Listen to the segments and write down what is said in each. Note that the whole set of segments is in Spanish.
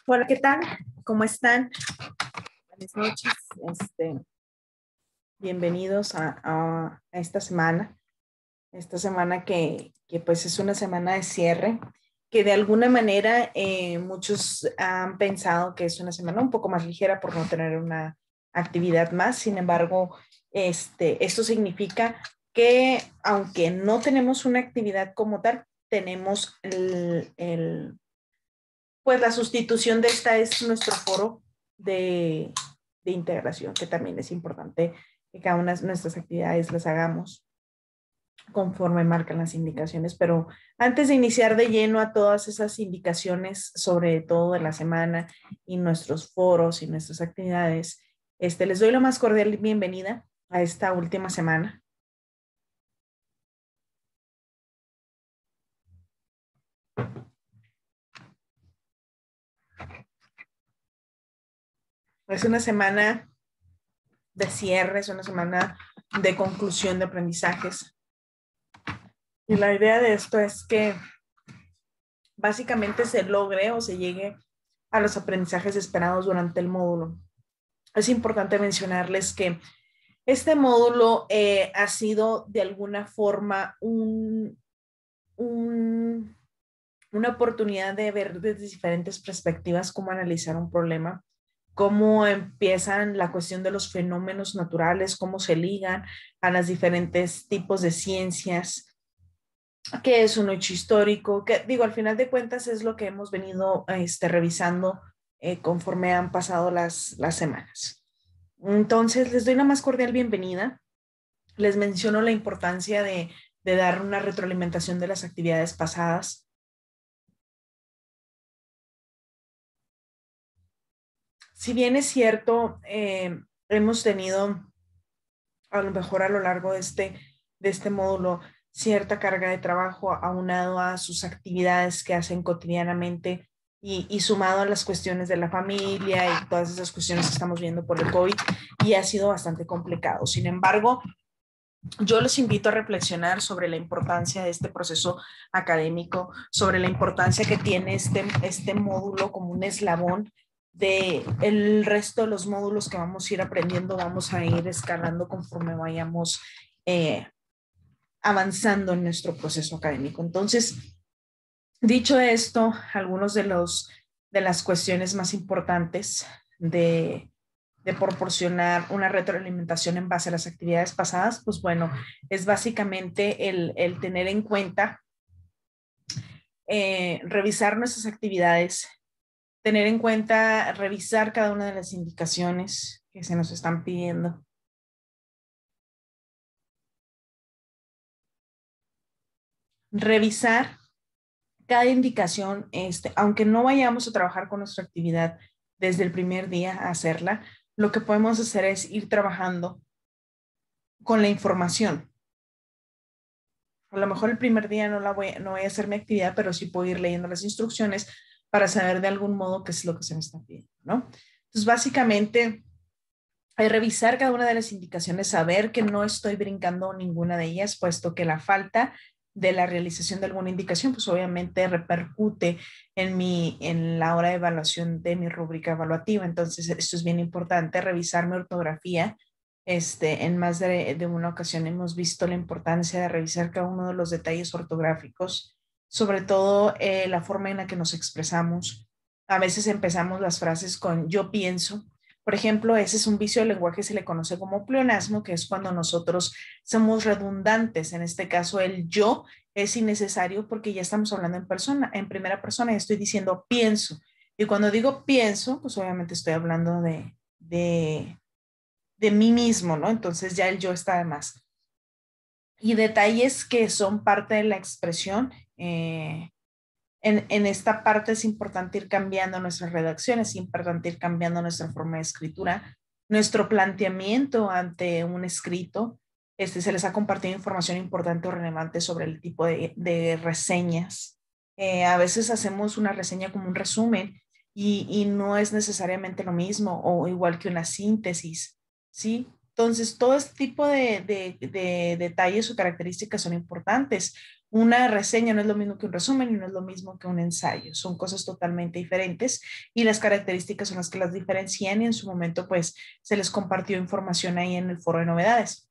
Hola, ¿qué tal? ¿Cómo están? Buenas noches. Bienvenidos a esta semana que pues es una semana de cierre, que de alguna manera muchos han pensado que es una semana un poco más ligera por no tener una actividad más. Sin embargo, esto significa que aunque no tenemos una actividad como tal, tenemos pues la sustitución de esta es nuestro foro de, de integración, que también es importante que cada una de nuestras actividades las hagamos conforme marcan las indicaciones. Pero antes de iniciar de lleno a todas esas indicaciones, sobre todo de la semana y nuestros foros y nuestras actividades, les doy la más cordial bienvenida a esta última semana. Es una semana de cierre, es una semana de conclusión de aprendizajes. Y la idea de esto es que básicamente se logre o se llegue a los aprendizajes esperados durante el módulo. Es importante mencionarles que este módulo ha sido de alguna forma una oportunidad de ver desde diferentes perspectivas cómo analizar un problema, cómo empiezan la cuestión de los fenómenos naturales, cómo se ligan a los diferentes tipos de ciencias, qué es un hecho histórico, que digo, al final de cuentas es lo que hemos venido revisando conforme han pasado las semanas. Entonces, les doy la más cordial bienvenida. Les menciono la importancia de dar una retroalimentación de las actividades pasadas. Si bien es cierto, hemos tenido a lo mejor a lo largo de este módulo cierta carga de trabajo aunado a sus actividades que hacen cotidianamente y sumado a las cuestiones de la familia y todas esas cuestiones que estamos viendo por el COVID, y ha sido bastante complicado. Sin embargo, yo los invito a reflexionar sobre la importancia de este proceso académico, sobre la importancia que tiene este módulo como un eslabón de el resto de los módulos que vamos a ir aprendiendo, vamos a ir escalando conforme vayamos eh, avanzando en nuestro proceso académico. Entonces, dicho esto, algunos de las cuestiones más importantes de proporcionar una retroalimentación en base a las actividades pasadas, pues bueno, es básicamente el tener en cuenta, revisar nuestras actividades, tener en cuenta, revisar cada una de las indicaciones que se nos están pidiendo. Revisar cada indicación, aunque no vayamos a trabajar con nuestra actividad desde el primer día a hacerla, lo que podemos hacer es ir trabajando con la información. A lo mejor el primer día no voy a hacer mi actividad, pero sí puedo ir leyendo las instrucciones para saber de algún modo qué es lo que se me está pidiendo, ¿no? Entonces, básicamente, revisar cada una de las indicaciones, saber que no estoy brincando ninguna de ellas, puesto que la falta de la realización de alguna indicación, pues obviamente repercute en la hora de evaluación de mi rúbrica evaluativa. Entonces, esto es bien importante, revisar mi ortografía. En más de una ocasión hemos visto la importancia de revisar cada uno de los detalles ortográficos, sobre todo la forma en la que nos expresamos. A veces empezamos las frases con yo pienso. Por ejemplo, ese es un vicio del lenguaje, se le conoce como pleonasmo, que es cuando nosotros somos redundantes. En este caso, el yo es innecesario porque ya estamos hablando en persona, en primera persona, y estoy diciendo pienso. Y cuando digo pienso, pues obviamente estoy hablando de mí mismo, ¿no? Entonces ya el yo está de más. Y detalles que son parte de la expresión. En esta parte es importante ir cambiando nuestras redacciones, es importante ir cambiando nuestra forma de escritura, nuestro planteamiento ante un escrito. Se les ha compartido información importante o relevante sobre el tipo de reseñas. A veces hacemos una reseña como un resumen y no es necesariamente lo mismo o igual que una síntesis, ¿sí? Entonces, todo este tipo de detalles o características son importantes. Una reseña no es lo mismo que un resumen y no es lo mismo que un ensayo. Son cosas totalmente diferentes y las características son las que las diferencian y en su momento pues se les compartió información ahí en el foro de novedades.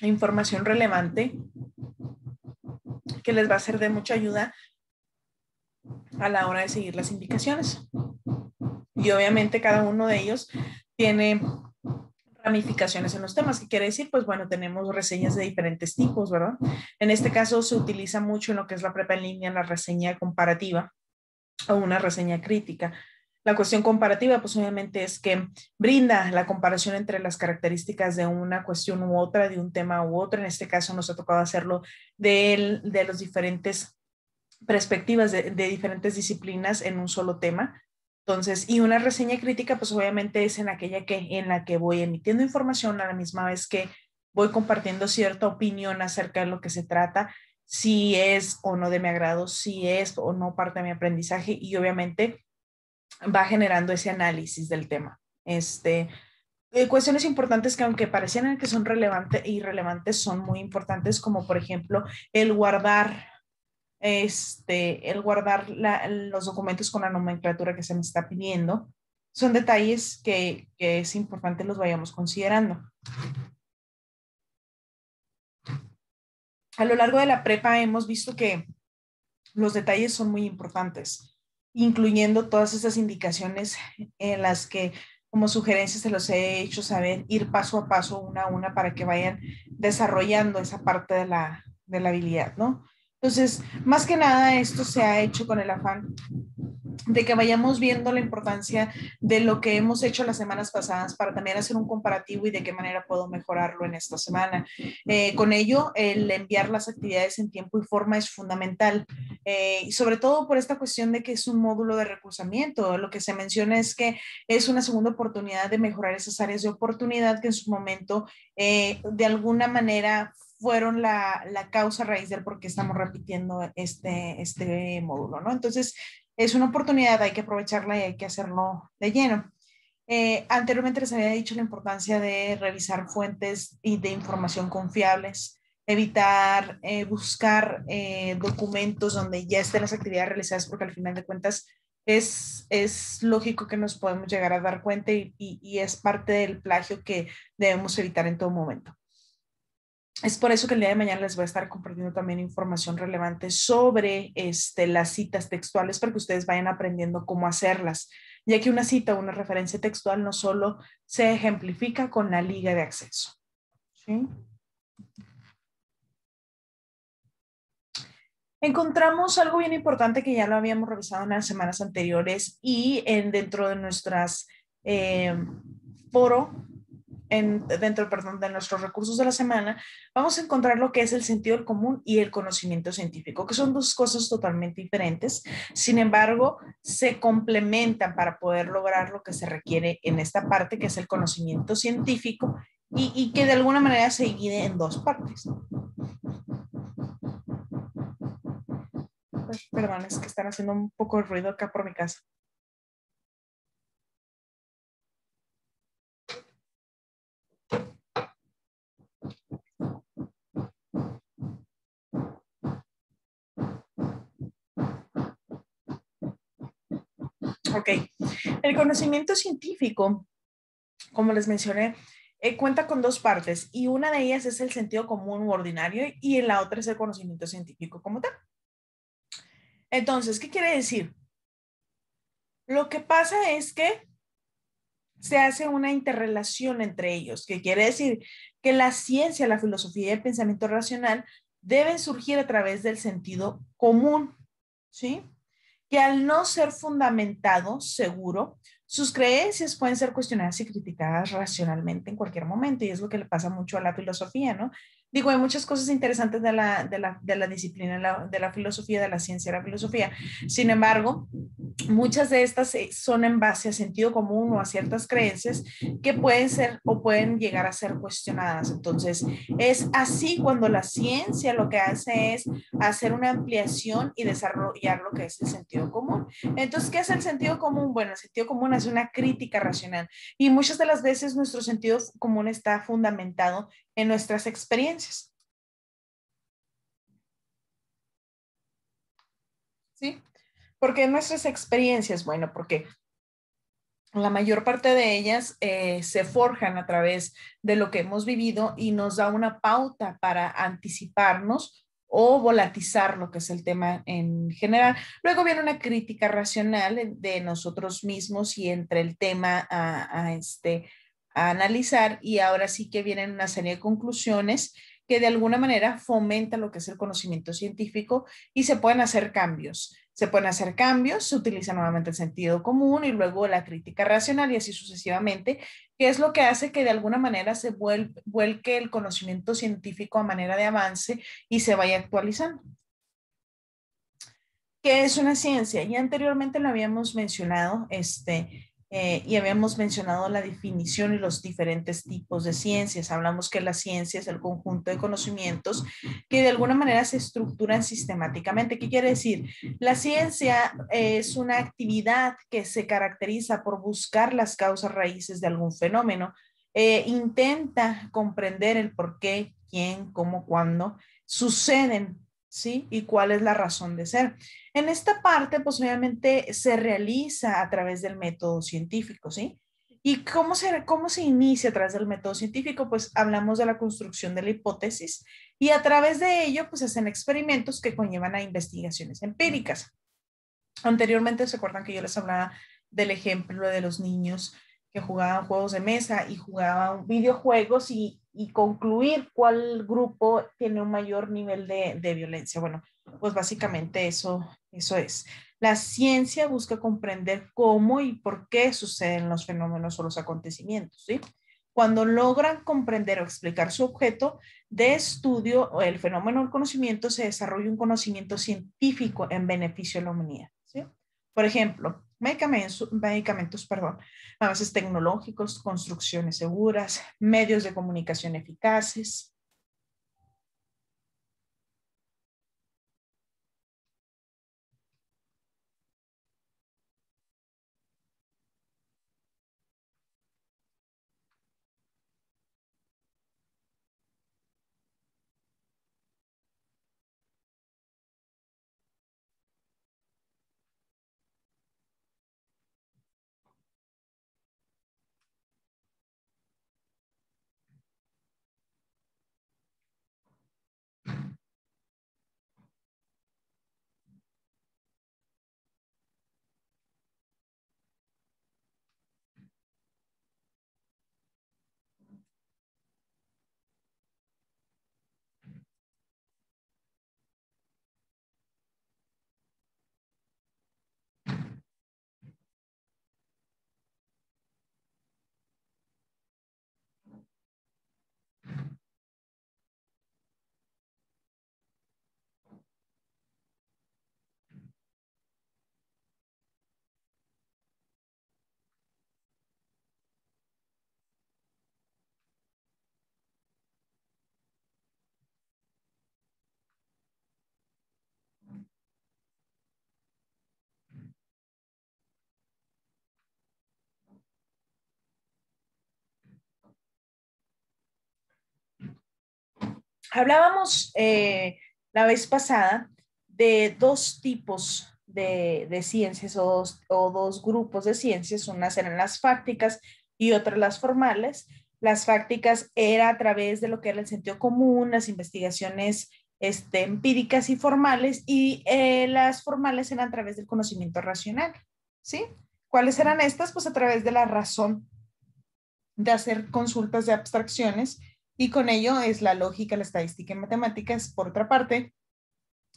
Información relevante que les va a ser de mucha ayuda a la hora de seguir las indicaciones. Y obviamente cada uno de ellos tiene ramificaciones en los temas. ¿Qué quiere decir? Pues bueno, tenemos reseñas de diferentes tipos, ¿verdad? En este caso se utiliza mucho en lo que es la prepa en línea la reseña comparativa o una reseña crítica. La cuestión comparativa, pues obviamente es que brinda la comparación entre las características de una cuestión u otra, de un tema u otro. En este caso nos ha tocado hacerlo de los diferentes perspectivas de diferentes disciplinas en un solo tema. Entonces, y una reseña crítica, pues obviamente es en la que voy emitiendo información a la misma vez que voy compartiendo cierta opinión acerca de lo que se trata, si es o no de mi agrado, si es o no parte de mi aprendizaje y obviamente va generando ese análisis del tema. Cuestiones importantes que aunque parecieran que son relevantes e irrelevantes, son muy importantes, como por ejemplo el guardar los documentos con la nomenclatura que se me está pidiendo. Son detalles que es importante los vayamos considerando. A lo largo de la prepa hemos visto que los detalles son muy importantes, incluyendo todas esas indicaciones en las que como sugerencias se los he hecho saber, ir paso a paso, una a una, para que vayan desarrollando esa parte de la habilidad, ¿no? Entonces, más que nada, esto se ha hecho con el afán de que vayamos viendo la importancia de lo que hemos hecho las semanas pasadas para también hacer un comparativo y de qué manera puedo mejorarlo en esta semana. Con ello, el enviar las actividades en tiempo y forma es fundamental, y sobre todo por esta cuestión de que es un módulo de recursamiento. Lo que se menciona es que es una segunda oportunidad de mejorar esas áreas de oportunidad que en su momento, de alguna manera, fueron la causa raíz del por qué estamos repitiendo este módulo, ¿no? Entonces, es una oportunidad, hay que aprovecharla y hay que hacerlo de lleno. Anteriormente les había dicho la importancia de revisar fuentes y de información confiables, evitar buscar documentos donde ya estén las actividades realizadas, porque al final de cuentas es lógico que nos podemos llegar a dar cuenta y es parte del plagio que debemos evitar en todo momento. Es por eso que el día de mañana les voy a estar compartiendo también información relevante sobre las citas textuales para que ustedes vayan aprendiendo cómo hacerlas, ya que una cita o una referencia textual no solo se ejemplifica con la liga de acceso. ¿Sí? Encontramos algo bien importante que ya lo habíamos revisado en las semanas anteriores y dentro de nuestras foro perdón, de nuestros recursos de la semana, vamos a encontrar lo que es el sentido del común y el conocimiento científico, que son dos cosas totalmente diferentes. Sin embargo, se complementan para poder lograr lo que se requiere en esta parte, que es el conocimiento científico, y que de alguna manera se divide en dos partes. Perdón, es que están haciendo un poco de ruido acá por mi casa. Ok, el conocimiento científico, como les mencioné, cuenta con dos partes y una de ellas es el sentido común u ordinario y la otra es el conocimiento científico como tal. Entonces, ¿qué quiere decir? Lo que pasa es que se hace una interrelación entre ellos, que quiere decir que la ciencia, la filosofía y el pensamiento racional deben surgir a través del sentido común, ¿sí? Que al no ser fundamentado, seguro, sus creencias pueden ser cuestionadas y criticadas racionalmente en cualquier momento, y es lo que le pasa mucho a la filosofía, ¿no? Digo, hay muchas cosas interesantes de la disciplina, de la filosofía, de la ciencia de la filosofía. Sin embargo, muchas de estas son en base a sentido común o a ciertas creencias que pueden ser o pueden llegar a ser cuestionadas. Entonces, es así cuando la ciencia lo que hace es hacer una ampliación y desarrollar lo que es el sentido común. Entonces, ¿qué es el sentido común? Bueno, el sentido común es una crítica racional y muchas de las veces nuestro sentido común está fundamentado en nuestras experiencias. ¿Sí? Porque nuestras experiencias, bueno, porque la mayor parte de ellas se forjan a través de lo que hemos vivido y nos da una pauta para anticiparnos o volatizar lo que es el tema en general. Luego viene una crítica racional de nosotros mismos y entre el tema a analizar y ahora sí que vienen una serie de conclusiones que de alguna manera fomentan lo que es el conocimiento científico y se pueden hacer cambios. Se pueden hacer cambios, se utiliza nuevamente el sentido común y luego la crítica racional y así sucesivamente, que es lo que hace que de alguna manera se vuelque el conocimiento científico a manera de avance y se vaya actualizando. ¿Qué es una ciencia? Ya anteriormente lo habíamos mencionado, y habíamos mencionado la definición y los diferentes tipos de ciencias. Hablamos que la ciencia es el conjunto de conocimientos que de alguna manera se estructuran sistemáticamente. ¿Qué quiere decir? La ciencia es una actividad que se caracteriza por buscar las causas raíces de algún fenómeno. Intenta comprender el por qué, quién, cómo, cuándo suceden, ¿sí? Y cuál es la razón de ser. En esta parte, pues obviamente se realiza a través del método científico, ¿sí? ¿Y cómo se inicia a través del método científico? Pues hablamos de la construcción de la hipótesis y a través de ello, pues hacen experimentos que conllevan a investigaciones empíricas. Anteriormente, ¿se acuerdan que yo les hablaba del ejemplo de los niños que jugaban juegos de mesa y jugaban videojuegos y concluir cuál grupo tiene un mayor nivel de violencia? Bueno, pues básicamente eso es. La ciencia busca comprender cómo y por qué suceden los fenómenos o los acontecimientos, ¿sí? Cuando logran comprender o explicar su objeto de estudio o el fenómeno del conocimiento, se desarrolla un conocimiento científico en beneficio de la humanidad, ¿sí? Por ejemplo, perdón, avances tecnológicos, construcciones seguras, medios de comunicación eficaces. Hablábamos la vez pasada de dos tipos de ciencias o dos grupos de ciencias, unas eran las fácticas y otras las formales. Las fácticas era a través de lo que era el sentido común, las investigaciones empíricas y formales, y las formales eran a través del conocimiento racional, ¿sí? ¿Cuáles eran estas? Pues a través de la razón, de hacer consultas de abstracciones y con ello es la lógica, la estadística y matemáticas. Por otra parte,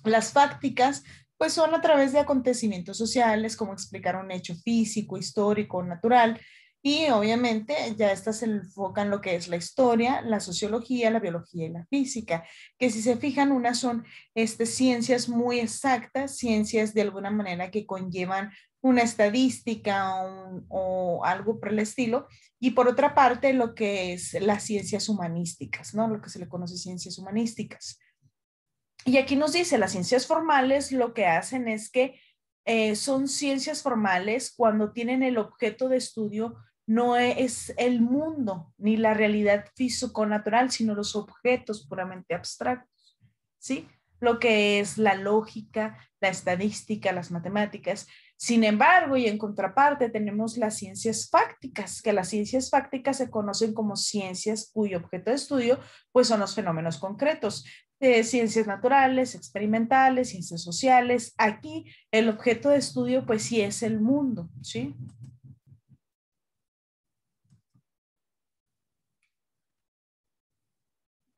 las fácticas pues son a través de acontecimientos sociales, como explicar un hecho físico, histórico, natural, Y obviamente ya estas se enfocan en lo que es la historia, la sociología, la biología y la física, que si se fijan, unas son ciencias muy exactas, ciencias de alguna manera que conllevan una estadística o algo por el estilo, y por otra parte lo que es las ciencias humanísticas, ¿no? Lo que se le conoce ciencias humanísticas. Y aquí nos dice, las ciencias formales lo que hacen es que son ciencias formales cuando tienen el objeto de estudio no es el mundo ni la realidad físico-natural, sino los objetos puramente abstractos, ¿sí? Lo que es la lógica, la estadística, las matemáticas. Sin embargo, y en contraparte, tenemos las ciencias fácticas, que las ciencias fácticas se conocen como ciencias cuyo objeto de estudio pues son los fenómenos concretos de ciencias naturales, experimentales, ciencias sociales. Aquí el objeto de estudio pues sí es el mundo, ¿sí?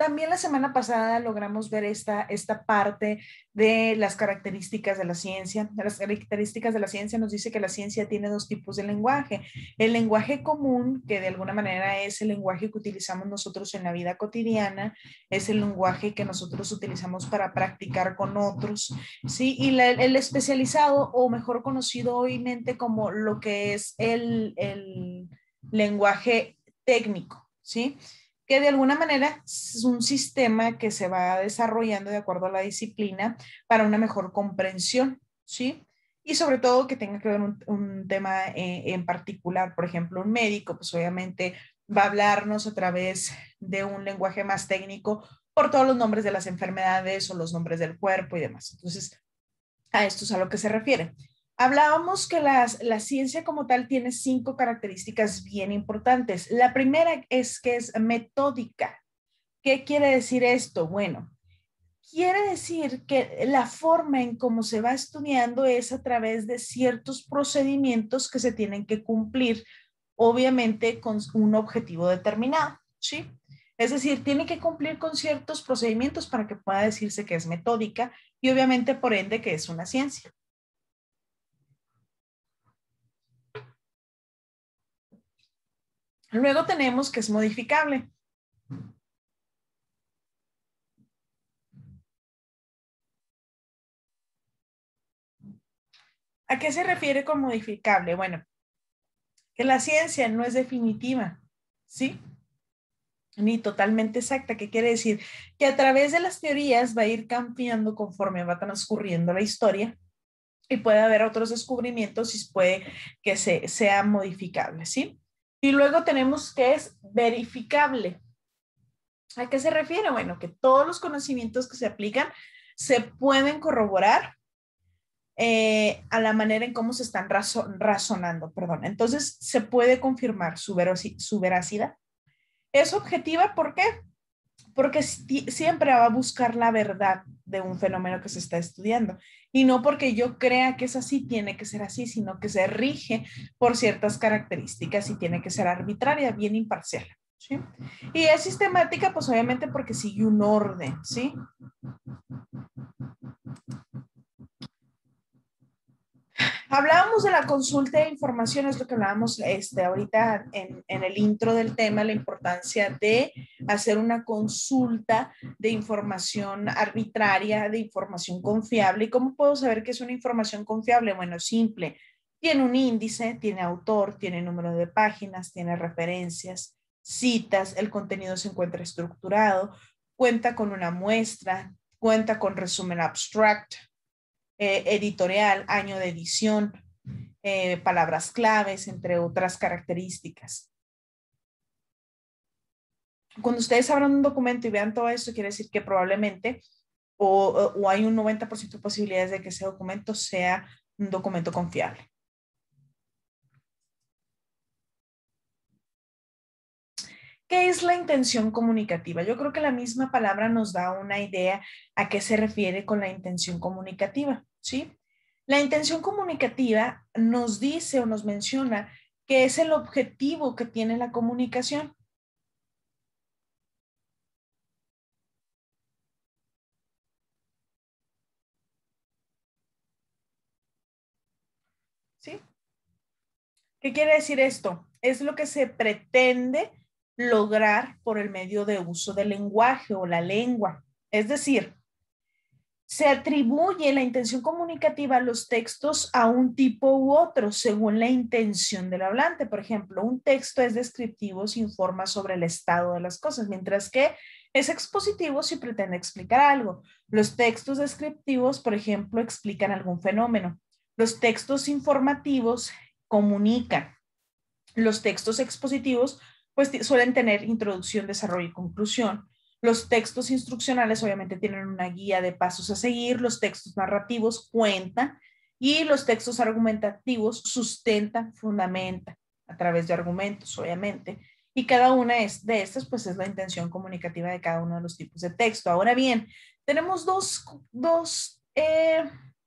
También la semana pasada logramos ver esta parte de las características de la ciencia. Las características de la ciencia nos dice que la ciencia tiene dos tipos de lenguaje. El lenguaje común, que de alguna manera es el lenguaje que utilizamos nosotros en la vida cotidiana, es el lenguaje que nosotros utilizamos para practicar con otros, ¿sí? Y el especializado, o mejor conocido hoymente como lo que es el lenguaje técnico, ¿sí? Que de alguna manera es un sistema que se va desarrollando de acuerdo a la disciplina para una mejor comprensión, ¿sí? Y sobre todo que tenga que ver un tema en particular, por ejemplo, un médico, pues obviamente va a hablarnos a través de un lenguaje más técnico por todos los nombres de las enfermedades o los nombres del cuerpo y demás. Entonces, a esto es a lo que se refiere. Hablábamos que la ciencia como tal tiene 5 características bien importantes. La primera es que es metódica. ¿Qué quiere decir esto? Bueno, quiere decir que la forma en cómo se va estudiando es a través de ciertos procedimientos que se tienen que cumplir, obviamente con un objetivo determinado, ¿sí? Es decir, tiene que cumplir con ciertos procedimientos para que pueda decirse que es metódica y obviamente por ende que es una ciencia. Luego tenemos que es modificable. ¿A qué se refiere con modificable? Bueno, que la ciencia no es definitiva, ¿sí? Ni totalmente exacta. ¿Qué quiere decir? Que a través de las teorías va a ir cambiando conforme va transcurriendo la historia y puede haber otros descubrimientos y puede que sea modificable, ¿sí? Y luego tenemos que es verificable. ¿A qué se refiere? Bueno, que todos los conocimientos que se aplican se pueden corroborar a la manera en cómo se están razonando, perdón. Entonces, se puede confirmar su veracidad. Es objetiva, ¿por qué? Porque siempre va a buscar la verdad de un fenómeno que se está estudiando. Y no porque yo crea que es así, tiene que ser así, sino que se rige por ciertas características y tiene que ser arbitraria, bien imparcial. ¿Sí? Y es sistemática, pues obviamente porque sigue un orden, ¿sí? Hablábamos de la consulta de información, es lo que hablábamos ahorita en el intro del tema, la importancia de hacer una consulta de información arbitraria, de información confiable. ¿Y cómo puedo saber que es una información confiable? Bueno, simple. Tiene un índice, tiene autor, tiene número de páginas, tiene referencias, citas, el contenido se encuentra estructurado, cuenta con una muestra, cuenta con resumen abstract, editorial, año de edición, palabras claves, entre otras características. Cuando ustedes abran un documento y vean todo esto, quiere decir que probablemente o hay un 90% de posibilidades de que ese documento sea un documento confiable. ¿Qué es la intención comunicativa? Yo creo que la misma palabra nos da una idea a qué se refiere con la intención comunicativa, ¿sí? La intención comunicativa nos dice o nos menciona que es el objetivo que tiene la comunicación, ¿sí? ¿Qué quiere decir esto? es lo que se pretende lograr por el medio de uso del lenguaje o la lengua. Es decir, se atribuye la intención comunicativa a los textos a un tipo u otro según la intención del hablante. Por ejemplo, un texto es descriptivo si informa sobre el estado de las cosas, mientras que es expositivo si pretende explicar algo. Los textos descriptivos, por ejemplo, explican algún fenómeno. Los textos informativos comunican. Los textos expositivos pues suelen tener introducción, desarrollo y conclusión. Los textos instruccionales obviamente tienen una guía de pasos a seguir, los textos narrativos cuentan y los textos argumentativos sustentan, fundamentan a través de argumentos, obviamente. Y cada una de estas pues es la intención comunicativa de cada uno de los tipos de texto. Ahora bien, tenemos dos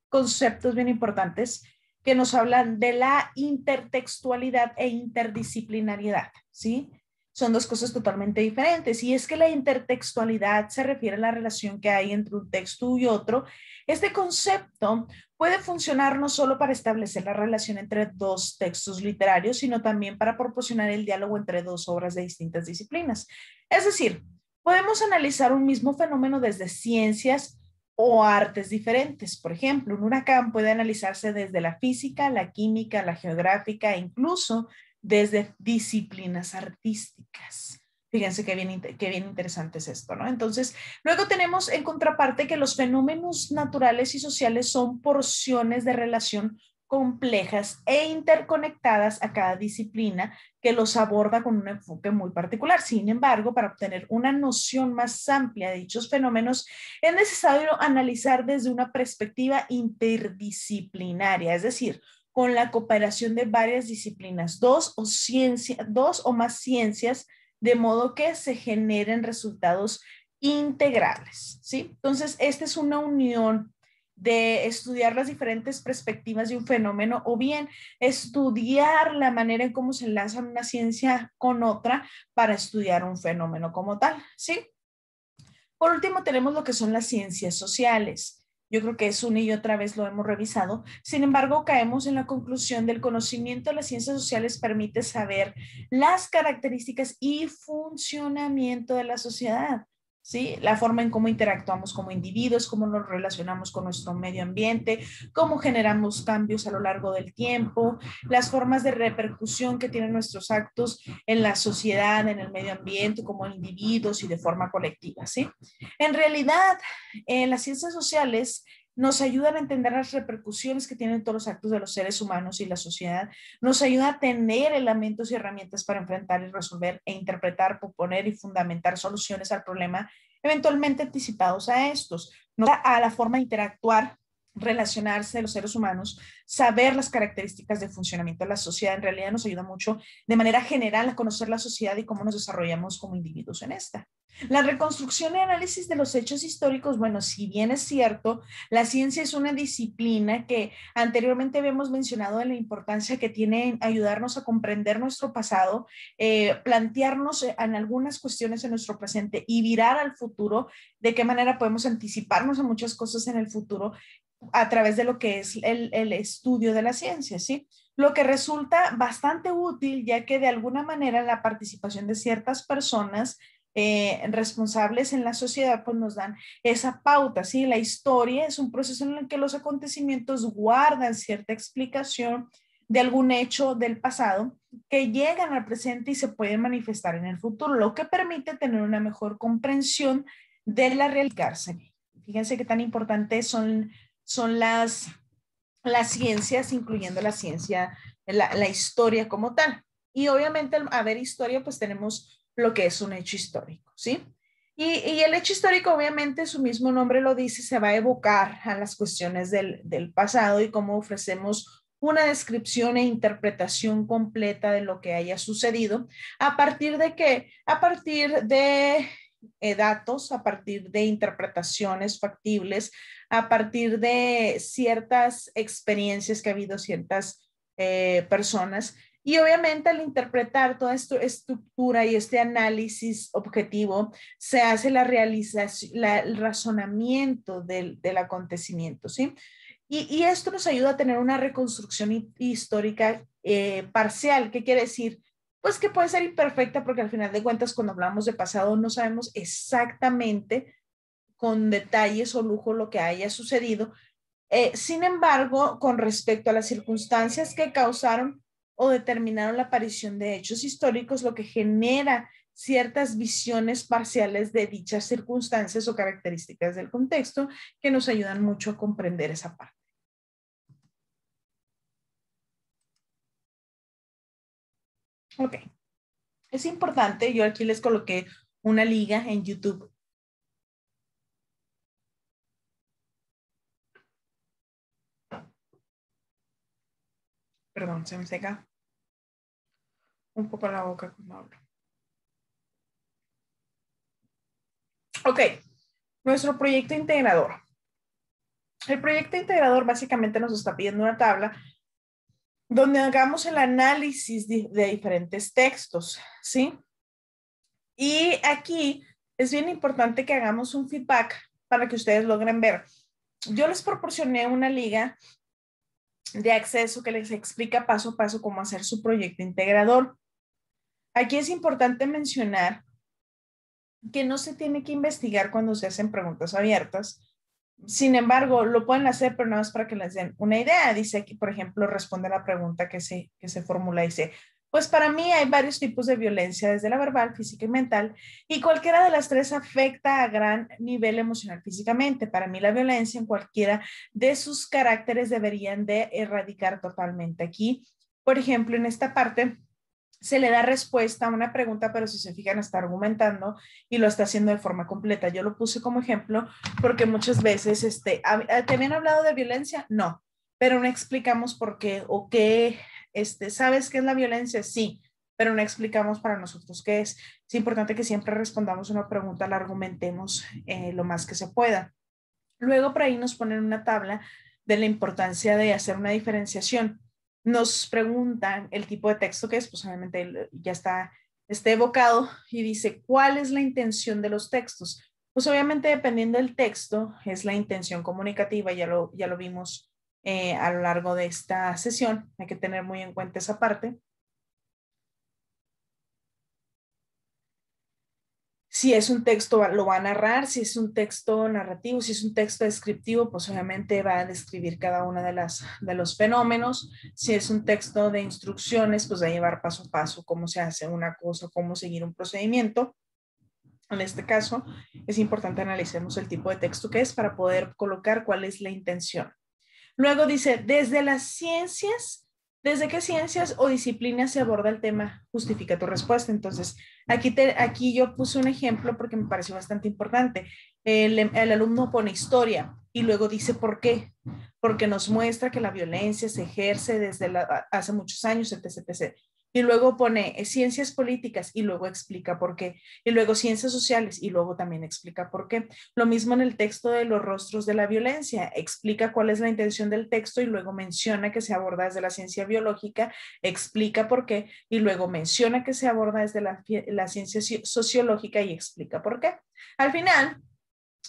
conceptos bien importantes que nos hablan de la intertextualidad e interdisciplinariedad, ¿sí? Son dos cosas totalmente diferentes. Y es que la intertextualidad se refiere a la relación que hay entre un texto y otro. Este concepto puede funcionar no solo para establecer la relación entre dos textos literarios, sino también para proporcionar el diálogo entre dos obras de distintas disciplinas. Es decir, podemos analizar un mismo fenómeno desde ciencias o artes diferentes. Por ejemplo, un huracán puede analizarse desde la física, la química, la geográfica e incluso desde disciplinas artísticas. Fíjense qué bien interesante es esto, ¿no? Entonces, luego tenemos en contraparte que los fenómenos naturales y sociales son porciones de relación complejas e interconectadas a cada disciplina que los aborda con un enfoque muy particular. Sin embargo, para obtener una noción más amplia de dichos fenómenos, es necesario analizar desde una perspectiva interdisciplinaria, es decir, con la cooperación de varias disciplinas, dos o más ciencias, de modo que se generen resultados integrales, ¿sí? Entonces, esta es una unión de estudiar las diferentes perspectivas de un fenómeno o bien estudiar la manera en cómo se enlaza una ciencia con otra para estudiar un fenómeno como tal, ¿sí? Por último, tenemos lo que son las ciencias sociales. Yo creo que es una y otra vez lo hemos revisado. Sin embargo, caemos en la conclusión del conocimiento de las ciencias sociales permite saber las características y funcionamiento de la sociedad. ¿Sí? La forma en cómo interactuamos como individuos, cómo nos relacionamos con nuestro medio ambiente, cómo generamos cambios a lo largo del tiempo, las formas de repercusión que tienen nuestros actos en la sociedad, en el medio ambiente, como individuos y de forma colectiva, ¿sí? En realidad, las ciencias sociales nos ayudan a entender las repercusiones que tienen todos los actos de los seres humanos y la sociedad, nos ayuda a tener elementos y herramientas para enfrentar y resolver e interpretar, proponer y fundamentar soluciones al problema, eventualmente anticipados a estos, nos da a la forma de interactuar, relacionarse de los seres humanos, saber las características de funcionamiento de la sociedad, en realidad nos ayuda mucho de manera general a conocer la sociedad y cómo nos desarrollamos como individuos en esta. La reconstrucción y análisis de los hechos históricos, bueno, si bien es cierto, la ciencia es una disciplina que anteriormente habíamos mencionado de la importancia que tiene en ayudarnos a comprender nuestro pasado, plantearnos en algunas cuestiones en nuestro presente y virar al futuro, de qué manera podemos anticiparnos a muchas cosas en el futuro a través de lo que es el estudio de la ciencia, ¿sí? Lo que resulta bastante útil, ya que de alguna manera la participación de ciertas personas responsables en la sociedad, pues nos dan esa pauta, ¿sí? La historia es un proceso en el que los acontecimientos guardan cierta explicación de algún hecho del pasado que llegan al presente y se pueden manifestar en el futuro, lo que permite tener una mejor comprensión de la realidad. Fíjense qué tan importantes son las ciencias, incluyendo la ciencia, la historia como tal. Y obviamente al haber historia, pues tenemos lo que es un hecho histórico, ¿sí? Y el hecho histórico, obviamente, su mismo nombre lo dice, se va a evocar a las cuestiones del pasado y cómo ofrecemos una descripción e interpretación completa de lo que haya sucedido. ¿A partir de qué? A partir de datos, a partir de interpretaciones factibles, a partir de ciertas experiencias que ha habido ciertas personas. Y obviamente al interpretar toda esta estructura y este análisis objetivo, se hace la realización, el razonamiento del acontecimiento, ¿sí? Y esto nos ayuda a tener una reconstrucción histórica parcial. ¿Qué quiere decir? pues que puede ser imperfecta porque al final de cuentas cuando hablamos de pasado no sabemos exactamente con detalles o lujo lo que haya sucedido. Sin embargo, con respecto a las circunstancias que causaron o determinaron la aparición de hechos históricos, lo que genera ciertas visiones parciales de dichas circunstancias o características del contexto que nos ayudan mucho a comprender esa parte. Ok, es importante, yo aquí les coloqué una liga en YouTube. Perdón, se me seca un poco la boca cuando hablo. Ok, nuestro proyecto integrador. El proyecto integrador básicamente nos está pidiendo una tabla donde hagamos el análisis de diferentes textos, ¿sí? Y aquí es bien importante que hagamos un feedback para que ustedes logren ver. Yo les proporcioné una liga de acceso que les explica paso a paso cómo hacer su proyecto integrador. Aquí es importante mencionar que no se tiene que investigar cuando se hacen preguntas abiertas. Sin embargo, lo pueden hacer, pero nada más para que les den una idea. Dice aquí, por ejemplo, responde a la pregunta que se formula. Dice, pues para mí hay varios tipos de violencia, desde la verbal, física y mental, y cualquiera de las tres afecta a gran nivel emocional físicamente. Para mí la violencia en cualquiera de sus caracteres deberían de erradicar totalmente. Aquí, por ejemplo, en esta parte se le da respuesta a una pregunta, pero si se fijan está argumentando y lo está haciendo de forma completa. Yo lo puse como ejemplo porque muchas veces, ¿te habían hablado de violencia? No, pero no explicamos por qué o qué, ¿sabes qué es la violencia? Sí, pero no explicamos para nosotros qué es. Es importante que siempre respondamos una pregunta, la argumentemos lo más que se pueda. Luego por ahí nos ponen una tabla de la importancia de hacer una diferenciación. Nos preguntan el tipo de texto que es, pues obviamente ya está evocado y dice, ¿cuál es la intención de los textos? Pues obviamente dependiendo del texto es la intención comunicativa, ya lo vimos a lo largo de esta sesión, hay que tener muy en cuenta esa parte. Si es un texto, lo va a narrar, si es un texto narrativo, si es un texto descriptivo, pues obviamente va a describir cada uno de los fenómenos. Si es un texto de instrucciones, pues va a llevar paso a paso cómo se hace una cosa, cómo seguir un procedimiento. En este caso, es importante analicemos el tipo de texto que es para poder colocar cuál es la intención. Luego dice, ¿desde qué ciencias o disciplinas se aborda el tema? Justifica tu respuesta. Entonces, aquí yo puse un ejemplo porque me pareció bastante importante. El alumno pone historia y luego dice por qué. Porque nos muestra que la violencia se ejerce desde hace muchos años, etc, etc. Y luego pone ciencias políticas y luego explica por qué. Y luego ciencias sociales y luego también explica por qué. Lo mismo en el texto de los rostros de la violencia, explica cuál es la intención del texto y luego menciona que se aborda desde la ciencia biológica, explica por qué y luego menciona que se aborda desde la ciencia sociológica y explica por qué. Al final,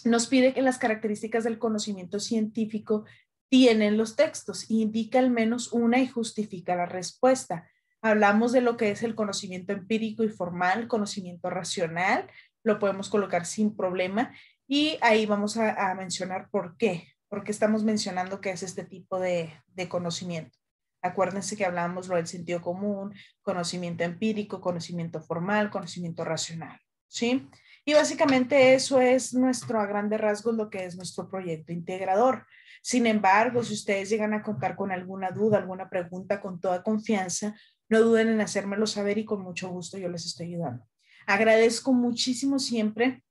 nos pide que las características del conocimiento científico tienen los textos, indica al menos una y justifica la respuesta. Hablamos de lo que es el conocimiento empírico y formal, conocimiento racional, lo podemos colocar sin problema y ahí vamos a mencionar por qué estamos mencionando que es este tipo de conocimiento. Acuérdense que hablamos lo del sentido común, conocimiento empírico, conocimiento formal, conocimiento racional, ¿sí? Y básicamente eso es nuestro, a grandes rasgos, lo que es nuestro proyecto integrador. Sin embargo, si ustedes llegan a contar con alguna duda, alguna pregunta, con toda confianza, no duden en hacérmelo saber y con mucho gusto yo les estoy ayudando. Agradezco muchísimo siempre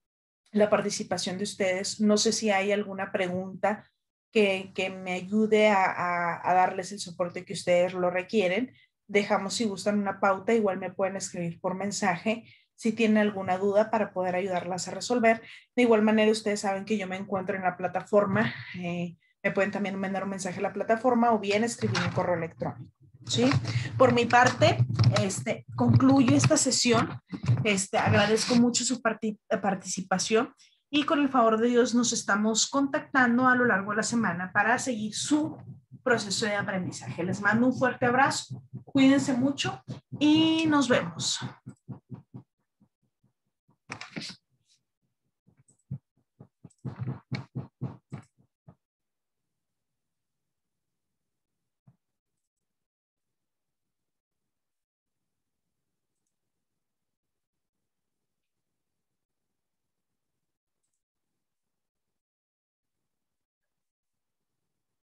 la participación de ustedes. No sé si hay alguna pregunta que me ayude a darles el soporte que ustedes lo requieren. Dejamos, si gustan, una pauta. Igual me pueden escribir por mensaje si tienen alguna duda para poder ayudarlas a resolver. De igual manera, ustedes saben que yo me encuentro en la plataforma. Me pueden también mandar un mensaje a la plataforma o bien escribir un correo electrónico. ¿Sí? Por mi parte, concluyo esta sesión. Agradezco mucho su participación y con el favor de Dios nos estamos contactando a lo largo de la semana para seguir su proceso de aprendizaje. Les mando un fuerte abrazo, cuídense mucho y nos vemos.